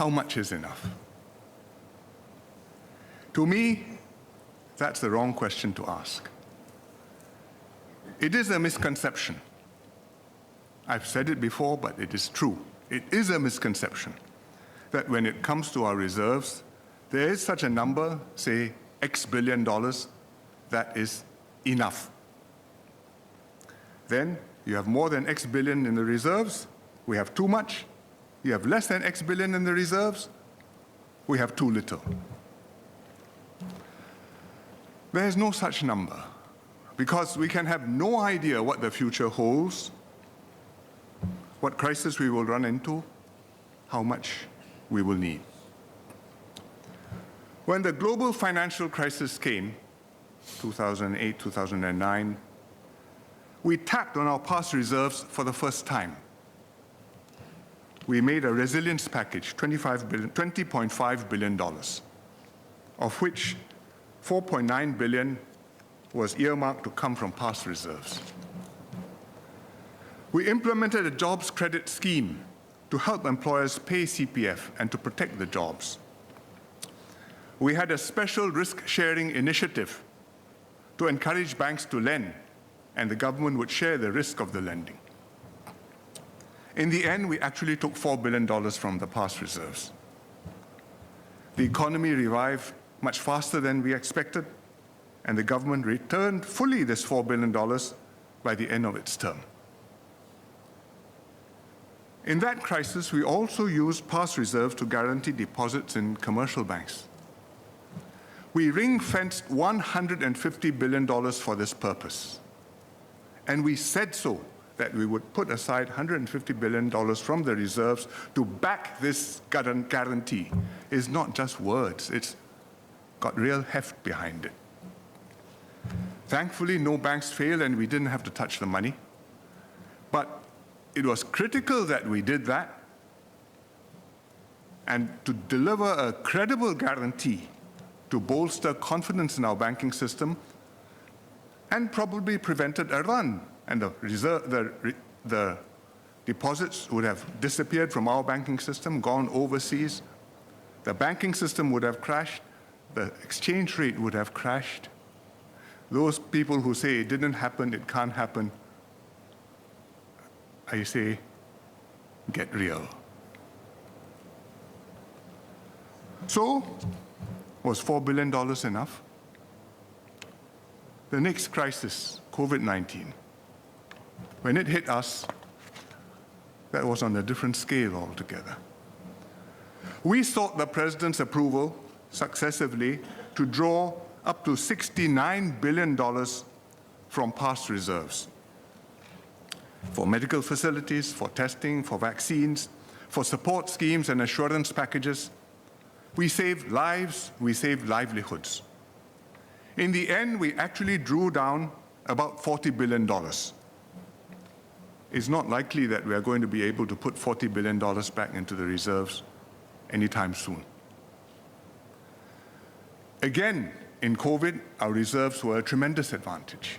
how much is enough? To me, that's the wrong question to ask. It is a misconception. I've said it before, but it is true. It is a misconception that when it comes to our reserves, there is such a number, say X billion dollars, that is enough. Then you have more than X billion in the reserves, we have too much. You have less than X billion in the reserves, we have too little. There is no such number, because we can have no idea what the future holds, what crisis we will run into, how much we will need. When the global financial crisis came, 2008, 2009, we tapped on our past reserves for the first time. We made a resilience package, $20.5 billion, of which $4.9 billion was earmarked to come from past reserves. We implemented a jobs credit scheme to help employers pay CPF and to protect the jobs. We had a special risk-sharing initiative to encourage banks to lend, and the government would share the risk of the lending. In the end, we actually took $4 billion from the past reserves. The economy revived much faster than we expected, and the government returned fully this $4 billion by the end of its term. In that crisis, we also used past reserves to guarantee deposits in commercial banks. We ring-fenced $150 billion for this purpose. And we said so, that we would put aside $150 billion from the reserves to back this guarantee. It's not just words, it's got real heft behind it. Thankfully, no banks failed and we didn't have to touch the money. But it was critical that we did that, and to deliver a credible guarantee to bolster confidence in our banking system, and probably prevented a run, and the deposits would have disappeared from our banking system, gone overseas. The banking system would have crashed. The exchange rate would have crashed. Those people who say it didn't happen, it can't happen, I say, get real. So, was $4 billion enough? The next crisis, COVID-19, when it hit us, that was on a different scale altogether. We sought the President's approval successively to draw up to $69 billion from past reserves for medical facilities, for testing, for vaccines, for support schemes and assurance packages. We saved lives, we saved livelihoods. In the end, we actually drew down about $40 billion. It's not likely that we are going to be able to put $40 billion back into the reserves anytime soon. Again, in COVID, our reserves were a tremendous advantage.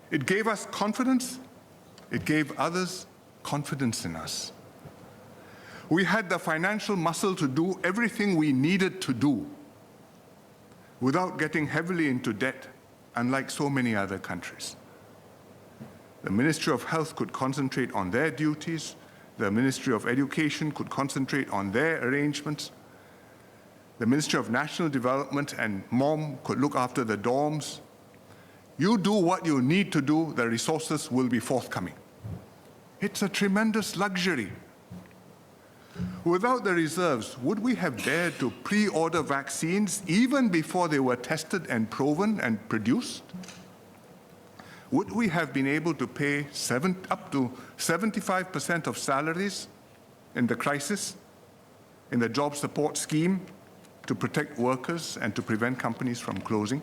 It gave us confidence. It gave others confidence in us. We had the financial muscle to do everything we needed to do without getting heavily into debt, unlike so many other countries. The Ministry of Health could concentrate on their duties. The Ministry of Education could concentrate on their arrangements. The Ministry of National Development and MOM could look after the dorms. You do what you need to do, the resources will be forthcoming. It's a tremendous luxury. Without the reserves, would we have dared to pre-order vaccines even before they were tested and proven and produced? Would we have been able to pay up to 75% of salaries in the crisis, in the job support scheme, to protect workers and to prevent companies from closing?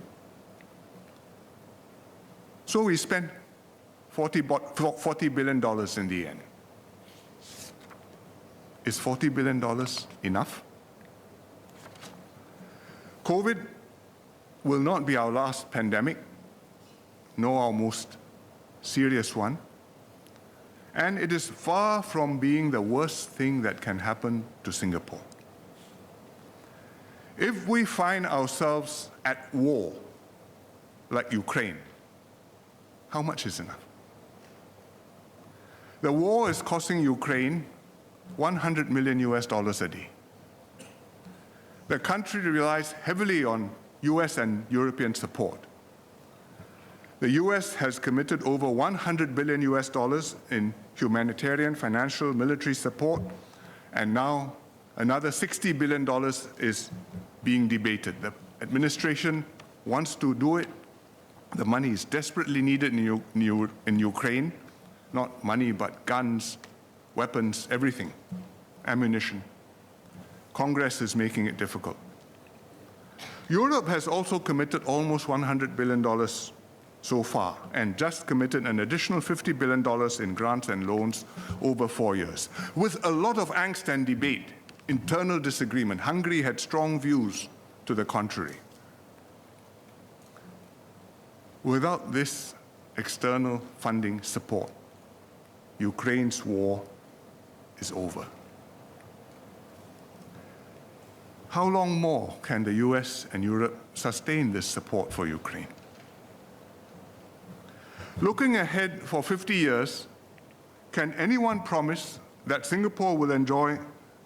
So we spent $40 billion in the end. Is $40 billion enough? COVID will not be our last pandemic, nor our most serious one. And it is far from being the worst thing that can happen to Singapore. If we find ourselves at war, like Ukraine, how much is enough? The war is costing Ukraine $100 million a day. The country relies heavily on US and European support. The US has committed over $100 billion in humanitarian, financial, military support, and now another $60 billion is being debated. The administration wants to do it. The money is desperately needed in Ukraine. Not money, but guns, weapons, everything, ammunition. Congress is making it difficult. Europe has also committed almost $100 billion so far, and just committed an additional $50 billion in grants and loans over 4 years, with a lot of angst and debate, internal disagreement. Hungary had strong views to the contrary. Without this external funding support, Ukraine's war is over. How long more can the US and Europe sustain this support for Ukraine? Looking ahead for 50 years, can anyone promise that Singapore will enjoy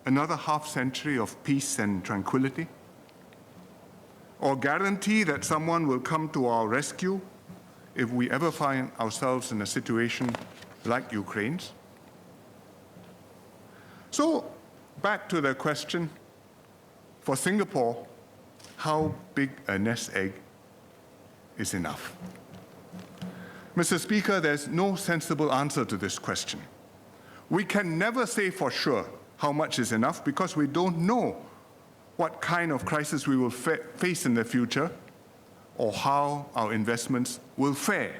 another half-century of peace and tranquility? Or guarantee that someone will come to our rescue if we ever find ourselves in a situation like Ukraine's? So, back to the question, for Singapore, how big a nest egg is enough? Mr. Speaker, there's no sensible answer to this question. We can never say for sure how much is enough because we don't know what kind of crisis we will face in the future or how our investments will fare.